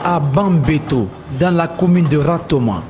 À Bambeto, dans la commune de Ratoma,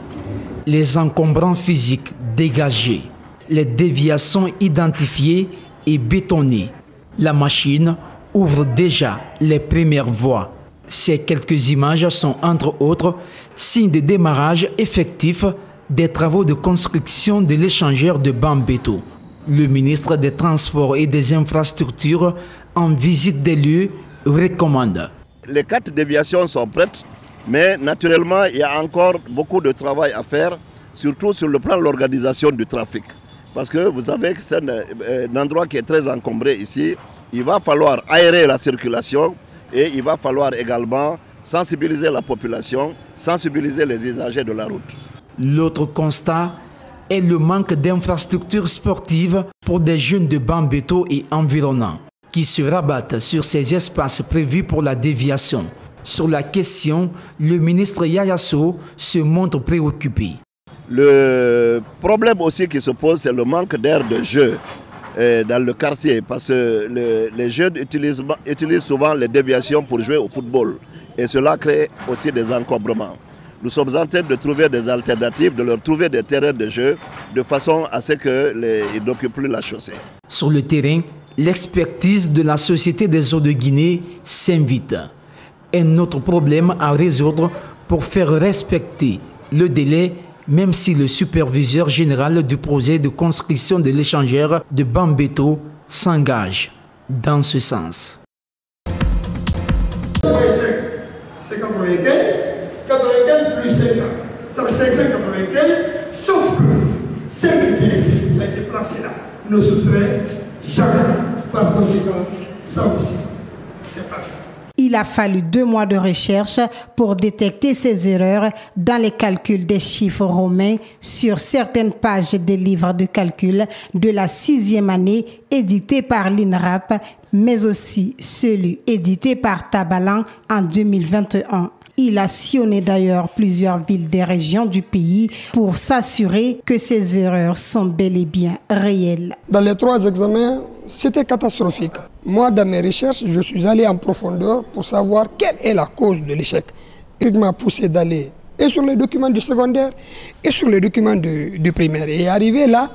les encombrants physiques dégagés, les déviations identifiées et bétonnées. La machine ouvre déjà les premières voies. Ces quelques images sont entre autres signes de démarrage effectif des travaux de construction de l'échangeur de Bambeto. Le ministre des Transports et des Infrastructures, en visite des lieux, recommande. Les 4 déviations sont prêtes, mais naturellement, il y a encore beaucoup de travail à faire, surtout sur le plan de l'organisation du trafic. Parce que vous savez que c'est un endroit qui est très encombré ici. Il va falloir aérer la circulation et il va falloir également sensibiliser la population, sensibiliser les usagers de la route. L'autre constat est le manque d'infrastructures sportives pour des jeunes de Bambeto et environnants qui se rabattent sur ces espaces prévus pour la déviation. Sur la question, le ministre Yaya Sow se montre préoccupé. Le problème aussi qui se pose, c'est le manque d'aire de jeu dans le quartier, parce que les jeunes utilisent souvent les déviations pour jouer au football et cela crée aussi des encombrements. Nous sommes en train de trouver des alternatives, de leur trouver des terrains de jeu de façon à ce qu'ils n'occupent plus la chaussée. Sur le terrain, l'expertise de la Société des eaux de Guinée s'invite. Un autre problème à résoudre pour faire respecter le délai, même si le superviseur général du projet de construction de l'échangeur de Bambeto s'engage dans ce sens. C'est 95 plus 500. Ça fait 595, sauf que 5 qui a été placé là ne se serait jamais, par conséquent, ça aussi, c'est pas fait. Il a fallu 2 mois de recherche pour détecter ces erreurs dans les calculs des chiffres romains sur certaines pages des livres de calcul de la 6e année édité par l'INRAP, mais aussi celui édité par Tabalan en 2021. Il a sillonné d'ailleurs plusieurs villes des régions du pays pour s'assurer que ces erreurs sont bel et bien réelles. Dans les 3 examens, c'était catastrophique. Moi, dans mes recherches, je suis allé en profondeur pour savoir quelle est la cause de l'échec. Il m'a poussé d'aller et sur les documents du secondaire et sur les documents du primaire. Et arrivé là,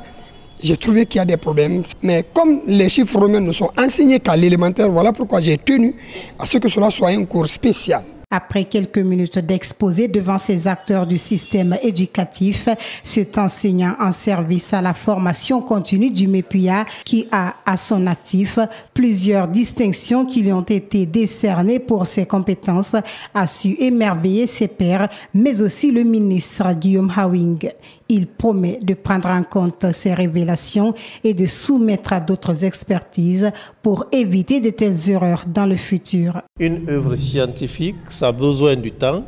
j'ai trouvé qu'il y a des problèmes. Mais comme les chiffres romains ne sont enseignés qu'à l'élémentaire, voilà pourquoi j'ai tenu à ce que cela soit un cours spécial. Après quelques minutes d'exposé devant ces acteurs du système éducatif, cet enseignant en service à la formation continue du MEPUA, qui a à son actif plusieurs distinctions qui lui ont été décernées pour ses compétences, a su émerveiller ses pairs, mais aussi le ministre Guillaume Hawing. Il promet de prendre en compte ces révélations et de soumettre à d'autres expertises pour éviter de telles erreurs dans le futur. Une œuvre scientifique, ça a besoin du temps,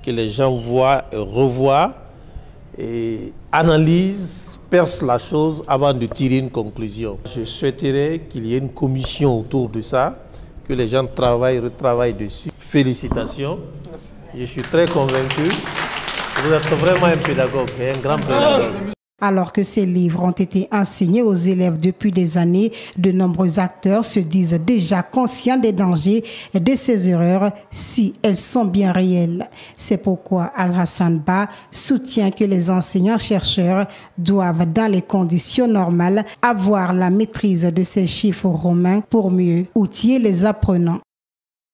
que les gens voient, revoient, et analysent, percent la chose avant de tirer une conclusion. Je souhaiterais qu'il y ait une commission autour de ça, que les gens travaillent, retravaillent dessus. Félicitations. Je suis très convaincu. Vous êtes vraiment un pédagogue et un grand pédagogue. Alors que ces livres ont été enseignés aux élèves depuis des années, de nombreux acteurs se disent déjà conscients des dangers et de ces erreurs si elles sont bien réelles. C'est pourquoi Al-Hassan Ba soutient que les enseignants-chercheurs doivent, dans les conditions normales, avoir la maîtrise de ces chiffres romains pour mieux outiller les apprenants.